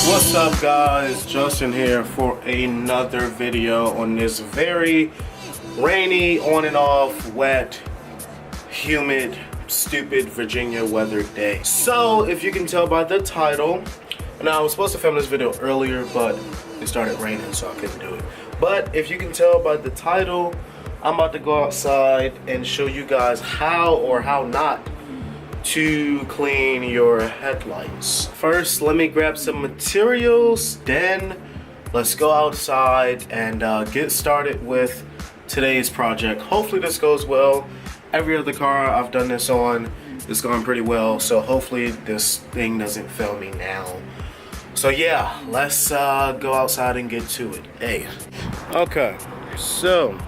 What's up guys, Justin here for another video on this very rainy, on and off, wet, humid, stupid Virginia weather day. So if you can tell by the title, and I was supposed to film this video earlier but it started raining so I couldn't do it. But if you can tell by the title, I'm about to go outside and show you guys how or how not to clean your headlights. First, let me grab some materials, then let's go outside and get started with today's project. Hopefully this goes well. Every other car I've done this on is going pretty well, so hopefully this thing doesn't fail me now. So yeah, let's go outside and get to it. Hey, okay, so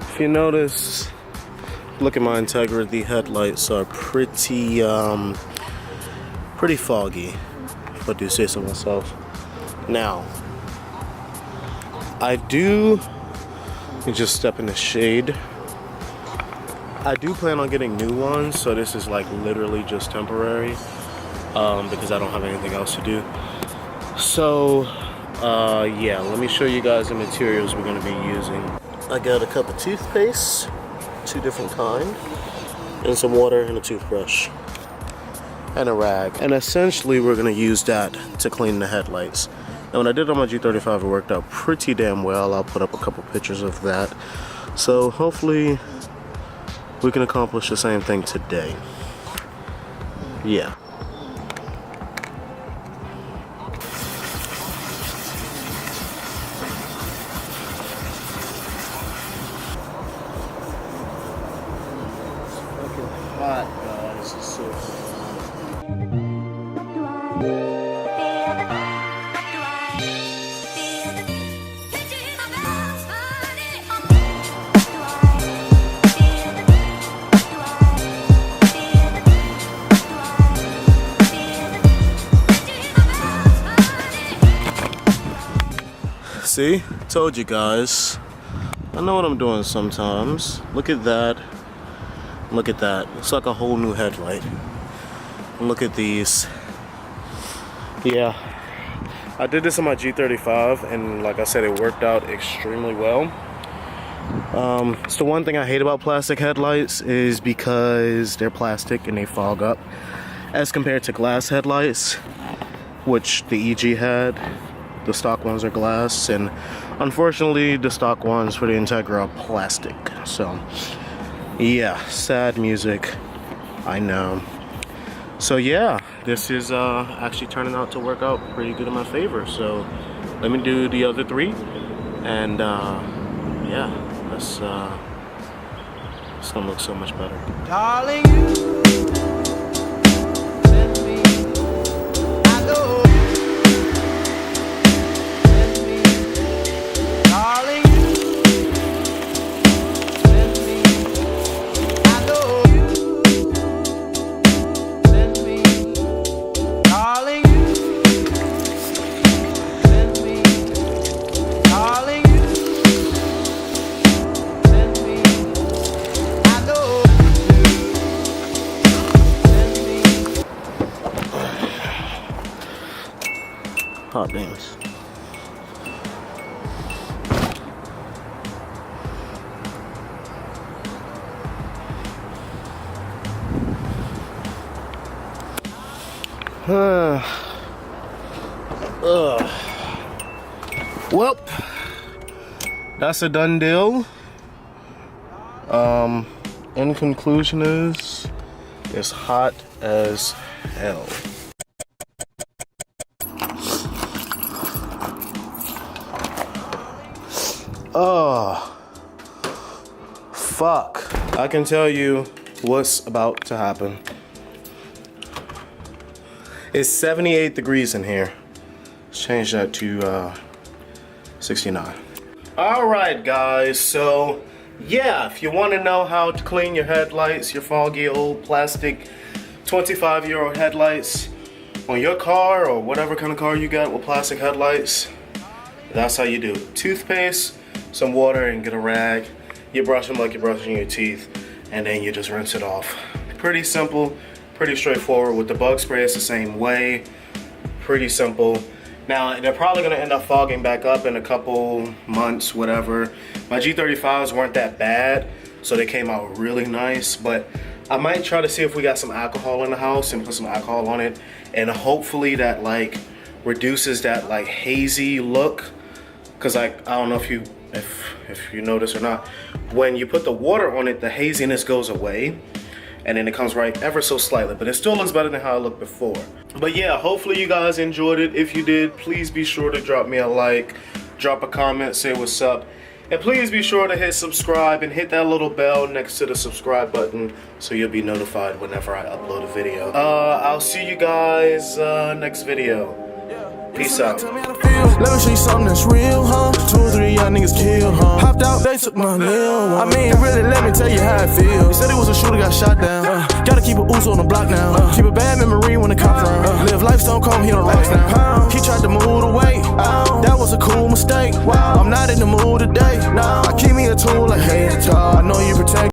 if you notice, look at my integrity headlights are pretty foggy, if I do say so myself. Now, let me just step in the shade. I do plan on getting new ones, so this is like literally just temporary because I don't have anything else to do. So yeah, let me show you guys the materials we're going to be using. I got a cup of toothpaste, 2 different kind, and some water and a toothbrush and a rag, and essentially we're going to use that to clean the headlights. And when I did it on my G35, it worked out pretty damn well. I'll put up a couple pictures of that, so hopefully we can accomplish the same thing today. Yeah. Hot, guys. It's so hot. See? Told you guys. I know what I'm doing sometimes. Look at that. Look at that. It's like a whole new headlight. And look at these. Yeah. I did this on my G35 and like I said, it worked out extremely well. It's the one thing I hate about plastic headlights is because they're plastic and they fog up. As compared to glass headlights, which the EG had. The stock ones are glass, and unfortunately the stock ones for the Integra are plastic. So yeah, sad music, I know. So yeah, this is actually turning out to work out pretty good in my favor. So let me do the other 3, and yeah, it's gonna look so much better. Darling, you send me, I know. Hot damns. Well, that's a done deal. In conclusion is, it's hot as hell. Oh, fuck. I can tell you what's about to happen. It's 78 degrees in here. Let's change that to 69. All right, guys, so yeah, if you want to know how to clean your headlights, your foggy old plastic 25-year-old headlights on your car or whatever kind of car you got with plastic headlights, that's how you do it. Toothpaste, some water, and get a rag. You brush them like you're brushing your teeth, and then you just rinse it off. Pretty simple, Pretty straightforward. With the bug spray, it's the same way. Pretty simple. Now, they're probably gonna end up fogging back up in a couple months, whatever. My G35s weren't that bad, so they came out really nice, but I might try to see if we got some alcohol in the house and put some alcohol on it, and hopefully that like reduces that like hazy look. Cause like, I don't know if you notice or not, when you put the water on it, the haziness goes away, and then it comes right ever so slightly, but it still looks better than how it looked before. But yeah, hopefully you guys enjoyed it. If you did, please be sure to drop me a like, drop a comment, say what's up, and please be sure to hit subscribe and hit that little bell next to the subscribe button so you'll be notified whenever I upload a video. I'll see you guys next video. Peace out. Let me show you something that's real, huh? 2 or 3 young niggas killed, huh? Hopped out, they took my little one. I mean, really, let me tell you how it feels. He said he was a shooter, got shot down. Gotta keep a ooze on the block now. Keep a bad memory when the cops round. Live life stone cold, he on rocks now. He tried to move away. That was a cool mistake. I'm not in the mood today. I keep me a tool like, hey, I know you protect.